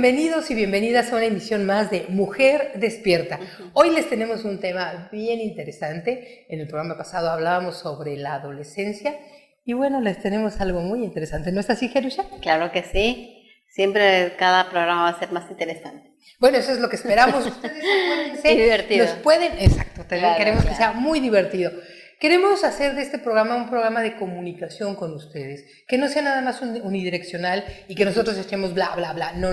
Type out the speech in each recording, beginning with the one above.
bienvenidos y bienvenidas a una emisión más de Mujer Despierta. Hoy les tenemos un tema bien interesante. En el programa pasado hablábamos sobre la adolescencia y bueno, les tenemos algo muy interesante. ¿No es así, Jerusha? Claro que sí. Siempre cada programa va a ser más interesante. Bueno, eso es lo que esperamos. Ustedes acuérdense, y divertido. Exacto, claro, queremos que sea muy divertido. Queremos hacer de este programa un programa de comunicación con ustedes, que no sea nada más unidireccional y que nosotros echemos bla, bla, bla. No.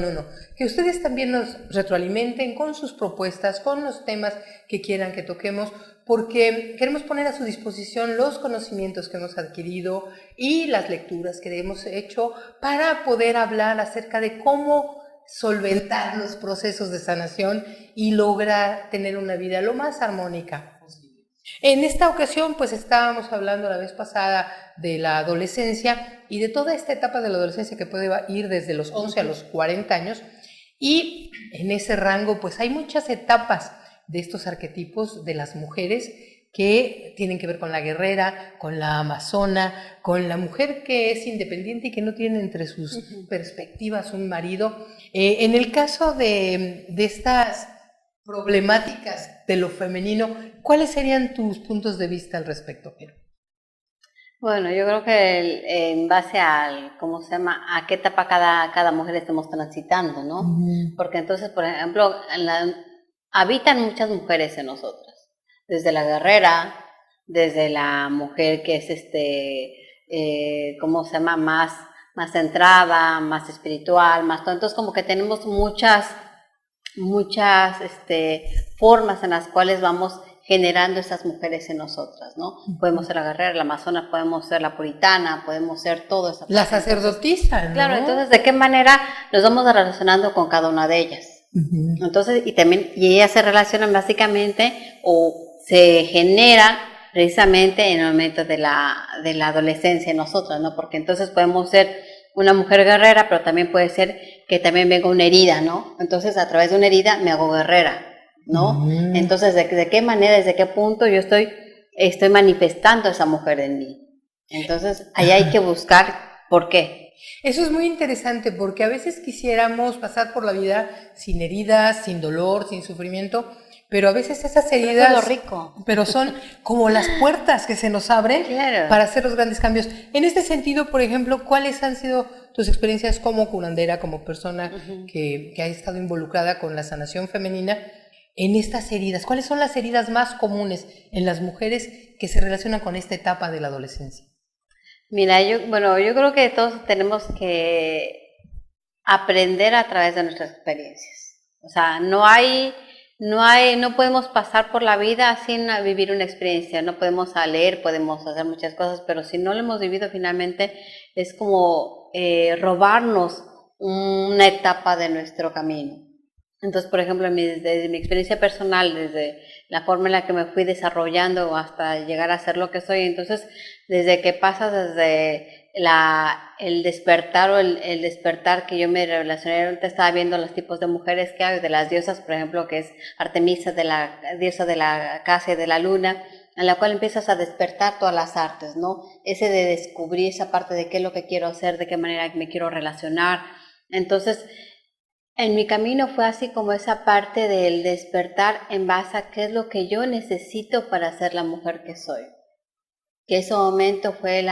Que ustedes también nos retroalimenten con sus propuestas, con los temas que quieran que toquemos, porque queremos poner a su disposición los conocimientos que hemos adquirido y las lecturas que hemos hecho para poder hablar acerca de cómo solventar los procesos de sanación y lograr tener una vida lo más armónica posible. En esta ocasión, pues estábamos hablando la vez pasada de la adolescencia y de toda esta etapa de la adolescencia que puede ir desde los 11 a los 40 años, y en ese rango pues hay muchas etapas de estos arquetipos de las mujeres que tienen que ver con la guerrera, con la amazona, con la mujer que es independiente y que no tiene entre sus perspectivas un marido. En el caso de estas problemáticas de lo femenino, ¿cuáles serían tus puntos de vista al respecto, Pedro? Bueno, yo creo que en base al, ¿cómo se llama? A qué etapa cada mujer estamos transitando, ¿no? Porque entonces, por ejemplo, habitan muchas mujeres en nosotras. Desde la guerrera, desde la mujer que es ¿cómo se llama? Más centrada, más espiritual, más todo. Entonces como que tenemos muchas formas en las cuales vamos generando esas mujeres en nosotras, ¿no? Podemos ser la guerrera, la amazona, podemos ser la puritana, podemos ser todo eso. La sacerdotisa, ¿no? Claro, entonces, ¿de qué manera nos vamos relacionando con cada una de ellas? Entonces, y ellas se relacionan básicamente o se generan precisamente en el momento de la adolescencia en nosotras, ¿no? Porque entonces podemos ser una mujer guerrera, pero también puede ser que también venga una herida, ¿no? Entonces, a través de una herida me hago guerrera, ¿no? Entonces, ¿de qué manera, desde qué punto yo estoy manifestando a esa mujer en mí? Entonces, ahí hay que buscar por qué. Eso es muy interesante porque a veces quisiéramos pasar por la vida sin heridas, sin dolor, sin sufrimiento, pero a veces esas heridas, pero eso es lo rico. Pero son como las puertas que se nos abren para hacer los grandes cambios. En este sentido, por ejemplo, ¿cuáles han sido tus experiencias como curandera, como persona que ha estado involucrada con la sanación femenina en estas heridas? ¿Cuáles son las heridas más comunes en las mujeres que se relacionan con esta etapa de la adolescencia? Mira, yo creo que todos tenemos que aprender a través de nuestras experiencias. O sea, no podemos pasar por la vida sin vivir una experiencia. No podemos leer, podemos hacer muchas cosas, pero si no lo hemos vivido, finalmente es como robarnos una etapa de nuestro camino. Entonces, por ejemplo, desde mi experiencia personal, desde la forma en la que me fui desarrollando hasta llegar a ser lo que soy, entonces, desde que pasas desde el despertar o el despertar que yo me relacioné, ahorita estaba viendo los tipos de mujeres que hay, de las diosas, por ejemplo, que es Artemisa, de la diosa de la casa y de la luna, en la cual empiezas a despertar todas las artes, ¿no? Ese de descubrir esa parte de qué es lo que quiero hacer, de qué manera me quiero relacionar. Entonces, en mi camino fue así como esa parte del despertar en base a qué es lo que yo necesito para ser la mujer que soy. Que ese momento fue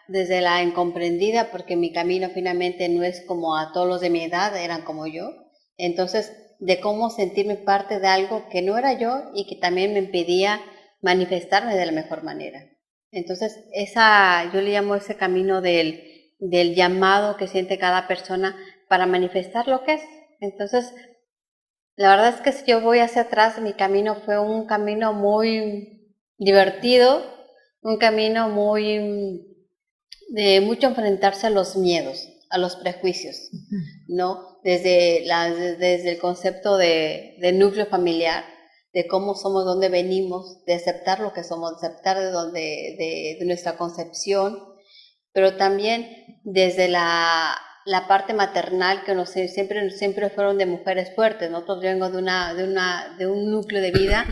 desde la incomprendida, porque mi camino finalmente no es como a todos los de mi edad, eran como yo. Entonces, de cómo sentirme parte de algo que no era yo y que también me impedía manifestarme de la mejor manera. Entonces, yo le llamo ese camino del llamado que siente cada persona para manifestar lo que es. Entonces, la verdad es que si yo voy hacia atrás, mi camino fue un camino muy divertido, un camino de mucho enfrentarse a los miedos, a los prejuicios, ¿no? Desde el concepto de núcleo familiar, de cómo somos, dónde venimos, de aceptar lo que somos, de aceptar de nuestra concepción, pero también desde la parte maternal, que siempre fueron de mujeres fuertes. Nosotros vengo de un núcleo de vida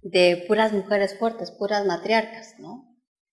de puras mujeres fuertes, puras matriarcas, ¿no?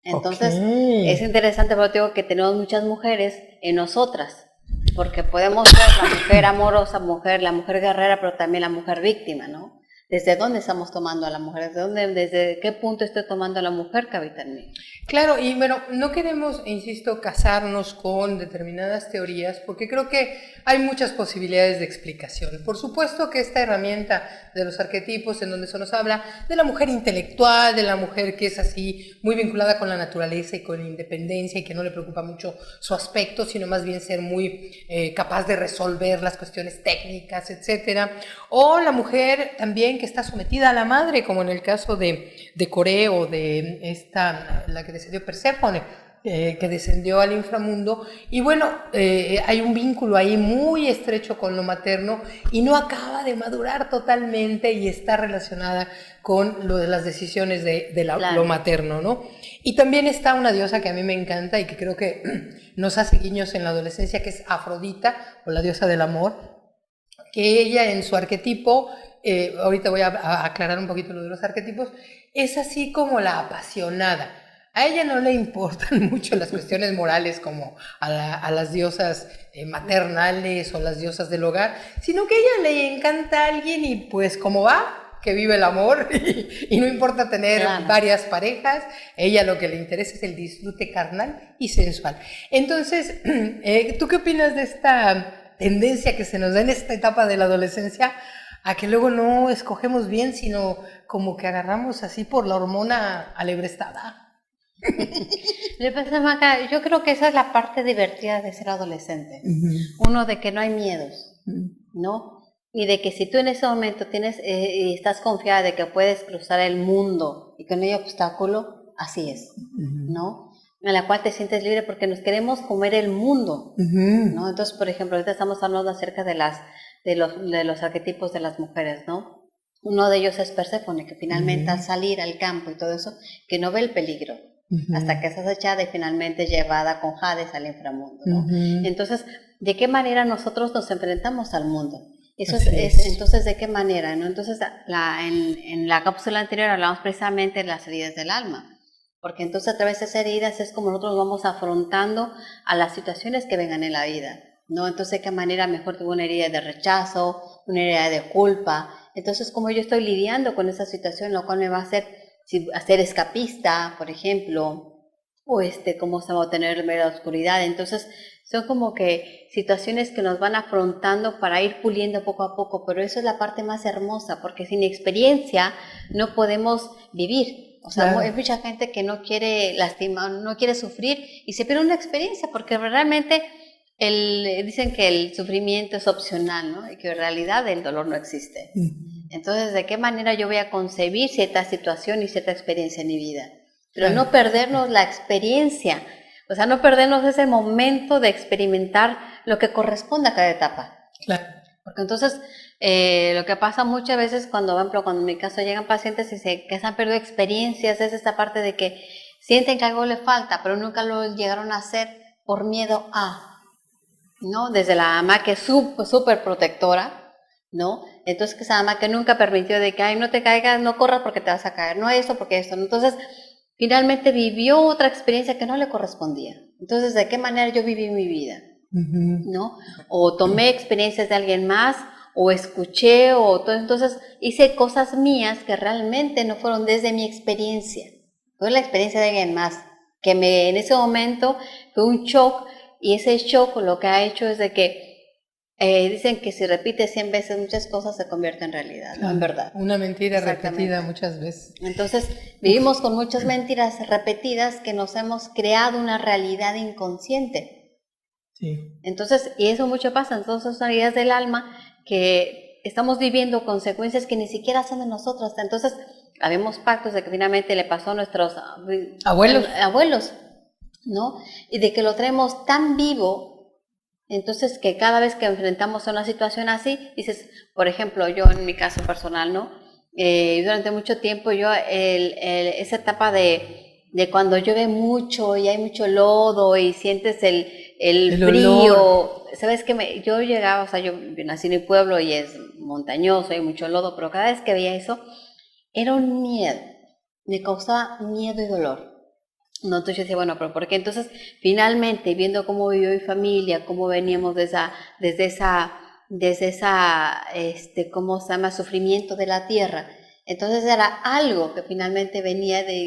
Entonces, es interesante porque digo que tenemos muchas mujeres en nosotras, porque podemos ser la mujer amorosa, la mujer guerrera, pero también la mujer víctima, ¿no? ¿Desde dónde estamos tomando a la mujer? ¿Desde qué punto estoy tomando a la mujer que habita en mí? Claro, y bueno, no queremos, insisto, casarnos con determinadas teorías, porque creo que hay muchas posibilidades de explicación. Por supuesto que esta herramienta de los arquetipos, en donde se nos habla de la mujer intelectual, de la mujer que es así, muy vinculada con la naturaleza y con la independencia, y que no le preocupa mucho su aspecto, sino más bien ser muy capaz de resolver las cuestiones técnicas, etcétera. O la mujer también que está sometida a la madre, como en el caso de Coré o de esta, la que descendió Perséfone, que descendió al inframundo, y bueno, hay un vínculo ahí muy estrecho con lo materno y no acaba de madurar totalmente y está relacionada con lo de las decisiones de claro, lo materno, ¿no? Y también está una diosa que a mí me encanta y que creo que nos hace guiños en la adolescencia, que es Afrodita, o la diosa del amor, que ella en su arquetipo, ahorita voy a aclarar un poquito lo de los arquetipos, es así como la apasionada. A ella no le importan mucho las cuestiones morales como a las diosas maternales o las diosas del hogar, sino que a ella le encanta a alguien y pues como va, que vive el amor y no importa tener claro, varias parejas, ella lo que le interesa es el disfrute carnal y sensual. Entonces, ¿tú qué opinas de esta tendencia que se nos da en esta etapa de la adolescencia a que luego no escogemos bien, sino como que agarramos así por la hormona alebrestada? Maca, yo creo que esa es la parte divertida de ser adolescente. Uno, de que no hay miedos, ¿no? Y de que si tú en ese momento tienes y estás confiada de que puedes cruzar el mundo y que no hay obstáculo, así es, ¿no? En la cual te sientes libre porque nos queremos comer el mundo, ¿no? Entonces, por ejemplo, ahorita estamos hablando acerca de los arquetipos de las mujeres, ¿no? Uno de ellos es Perséfone, que finalmente al salir al campo y todo eso, que no ve el peligro, hasta que es acechada y finalmente llevada con Hades al inframundo, ¿no? Entonces, ¿de qué manera nosotros nos enfrentamos al mundo? Eso es entonces, ¿de qué manera? ¿No? Entonces, en la cápsula anterior hablamos precisamente de las heridas del alma, porque entonces a través de esas heridas es como nosotros vamos afrontando a las situaciones que vengan en la vida, ¿no? Entonces, ¿de qué manera? Mejor tuve una herida de rechazo, una herida de culpa. Entonces, como yo estoy lidiando con esa situación, lo cual me va a hacer escapista, por ejemplo, o cómo se va a tener la oscuridad. Entonces, son como que situaciones que nos van afrontando para ir puliendo poco a poco, pero eso es la parte más hermosa, porque sin experiencia no podemos vivir. O sea, claro, hay mucha gente que no quiere lastimar, no quiere sufrir y se pierde una experiencia, porque realmente dicen que el sufrimiento es opcional, ¿no? Y que en realidad el dolor no existe. Entonces, ¿de qué manera yo voy a concebir cierta situación y cierta experiencia en mi vida? Pero no perdernos la experiencia, o sea, no perdernos ese momento de experimentar lo que corresponde a cada etapa. Claro. Porque entonces, lo que pasa muchas veces cuando en mi caso llegan pacientes y que se han perdido experiencias, es esta parte de que sienten que algo le falta, pero nunca lo llegaron a hacer por miedo a, ¿no? Desde la mamá que es súper protectora, ¿no? Entonces, que esa mamá que nunca permitió de que, ay, no te caigas, no corras porque te vas a caer, no eso porque esto, ¿no? Entonces, finalmente vivió otra experiencia que no le correspondía. Entonces, ¿de qué manera yo viví mi vida? ¿No? O tomé experiencias de alguien más, o escuché, o todo. Entonces, hice cosas mías que realmente no fueron desde mi experiencia. Fue la experiencia de alguien más, que en ese momento fue un shock, y ese shock lo que ha hecho es de que dicen que si repites 100 veces muchas cosas se convierte en realidad, ¿no? En verdad. Una mentira repetida muchas veces. Entonces, vivimos con muchas mentiras repetidas que nos hemos creado una realidad inconsciente. Sí. Entonces, y eso mucho pasa, entonces son heridas del alma que estamos viviendo consecuencias que ni siquiera son de nosotros. Entonces, habemos pactos de que finalmente le pasó a nuestros abuelos, ¿no? Y de que lo traemos tan vivo. Entonces, que cada vez que enfrentamos a una situación así, dices, por ejemplo, yo en mi caso personal, ¿no? Durante mucho tiempo esa etapa de cuando llueve mucho y hay mucho lodo y sientes el frío, olor. ¿Sabes qué? Yo llegaba, o sea, yo nací en mi pueblo y es montañoso, hay mucho lodo, pero cada vez que veía eso, era un miedo, me causaba miedo y dolor. No, entonces yo decía, bueno, pero ¿por qué? Entonces, finalmente, viendo cómo vivió mi familia, cómo veníamos desde esa, ¿cómo se llama? Sufrimiento de la tierra. Entonces era algo que finalmente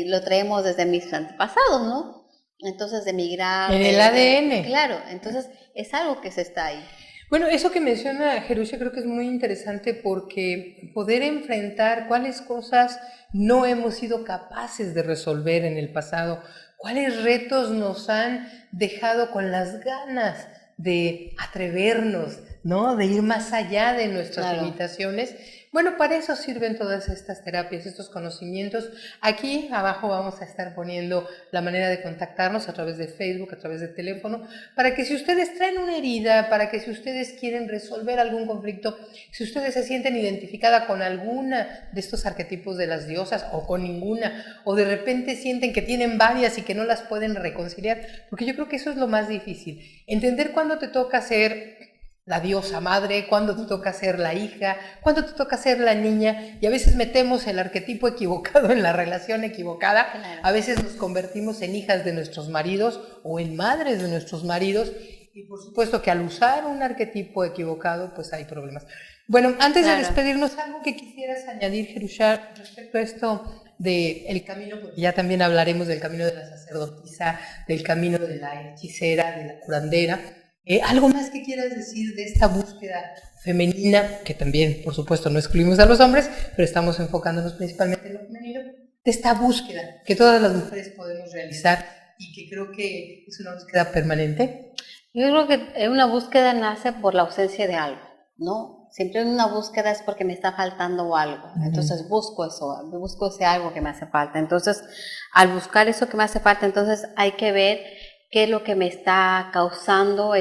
lo traemos desde mis antepasados, ¿no? Entonces de migrar. En el ADN. Claro, entonces es algo que se está ahí. Bueno, eso que menciona Jerusha creo que es muy interesante porque poder enfrentar cuáles cosas no hemos sido capaces de resolver en el pasado, cuáles retos nos han dejado con las ganas de atrevernos, ¿no? De ir más allá de nuestras limitaciones. Bueno, para eso sirven todas estas terapias, estos conocimientos. Aquí abajo vamos a estar poniendo la manera de contactarnos a través de Facebook, a través de teléfono, para que si ustedes traen una herida, para que si ustedes quieren resolver algún conflicto, si ustedes se sienten identificada con alguna de estos arquetipos de las diosas o con ninguna, o de repente sienten que tienen varias y que no las pueden reconciliar, porque yo creo que eso es lo más difícil, entender cuándo te toca ser la diosa madre, cuando te toca ser la hija, cuando te toca ser la niña, y a veces metemos el arquetipo equivocado en la relación equivocada, claro. A veces nos convertimos en hijas de nuestros maridos o en madres de nuestros maridos, y por supuesto que al usar un arquetipo equivocado, pues hay problemas. Bueno, antes de despedirnos, algo que quisieras añadir, Jerusha, respecto a esto del camino, porque ya también hablaremos del camino de la sacerdotisa, del camino de la hechicera, de la curandera. ¿Algo más que quieras decir de esta búsqueda femenina, que también, por supuesto, no excluimos a los hombres, pero estamos enfocándonos principalmente en lo femenino, de esta búsqueda que todas las mujeres podemos realizar y que creo que es una búsqueda permanente? Yo creo que una búsqueda nace por la ausencia de algo, ¿no? Siempre una búsqueda es porque me está faltando algo, entonces busco ese algo que me hace falta. Entonces, al buscar eso que me hace falta, entonces hay que ver qué es lo que me está causando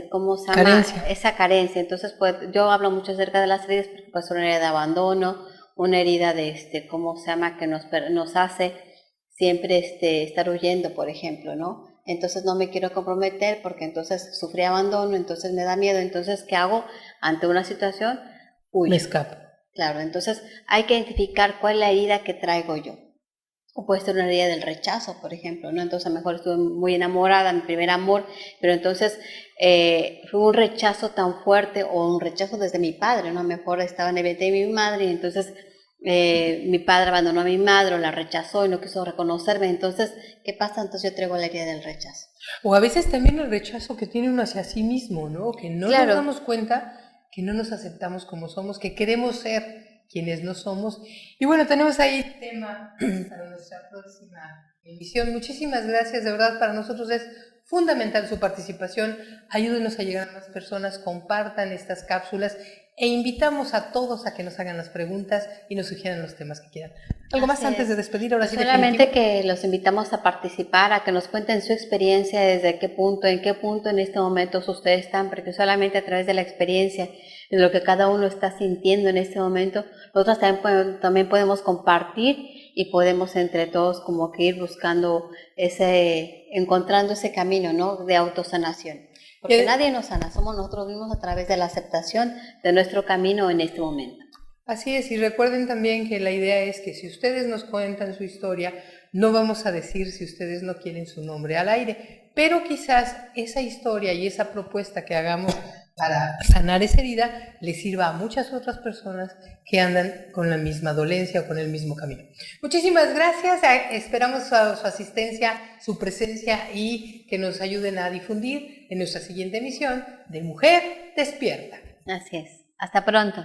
¿cómo se llama? Carencia. Esa carencia. Entonces, pues, yo hablo mucho acerca de las heridas porque pues una herida de abandono, una herida de ¿cómo se llama? Que nos hace siempre estar huyendo, por ejemplo, ¿no? Entonces no me quiero comprometer porque entonces sufrí abandono, entonces me da miedo. Entonces, ¿qué hago ante una situación? Huyo. Me escapo. Claro, entonces hay que identificar cuál es la herida que traigo yo. O puede ser una herida del rechazo, por ejemplo, ¿no? Entonces a lo mejor estuve muy enamorada, mi primer amor, pero entonces fue un rechazo tan fuerte o un rechazo desde mi padre, ¿no? A lo mejor estaba en el vientre de mi madre y entonces mi padre abandonó a mi madre o la rechazó y no quiso reconocerme. Entonces, ¿qué pasa? Entonces yo traigo la herida del rechazo. O a veces también el rechazo que tiene uno hacia sí mismo, ¿no? Que no nos damos cuenta que no nos aceptamos como somos, que queremos ser quienes no somos. Y bueno, tenemos ahí tema para nuestra próxima emisión. Muchísimas gracias, de verdad, para nosotros es fundamental su participación. Ayúdenos a llegar a más personas, compartan estas cápsulas e invitamos a todos a que nos hagan las preguntas y nos sugieran los temas que quieran. ¿Algo más antes de despedir? Ahora sí, solamente que los invitamos a participar, a que nos cuenten su experiencia, desde qué punto, en este momento ustedes están, porque solamente a través de la experiencia, de lo que cada uno está sintiendo en este momento, nosotros también podemos compartir y podemos entre todos como que ir buscando encontrando ese camino, ¿no? De autosanación. Porque nadie nos sana, somos nosotros mismos a través de la aceptación de nuestro camino en este momento. Así es, y recuerden también que la idea es que si ustedes nos cuentan su historia, no vamos a decir si ustedes no quieren su nombre al aire, pero quizás esa historia y esa propuesta que hagamos para sanar esa herida le sirva a muchas otras personas que andan con la misma dolencia o con el mismo camino. Muchísimas gracias, esperamos su asistencia, su presencia y que nos ayuden a difundir en nuestra siguiente emisión de Mujer Despierta. Así es, hasta pronto.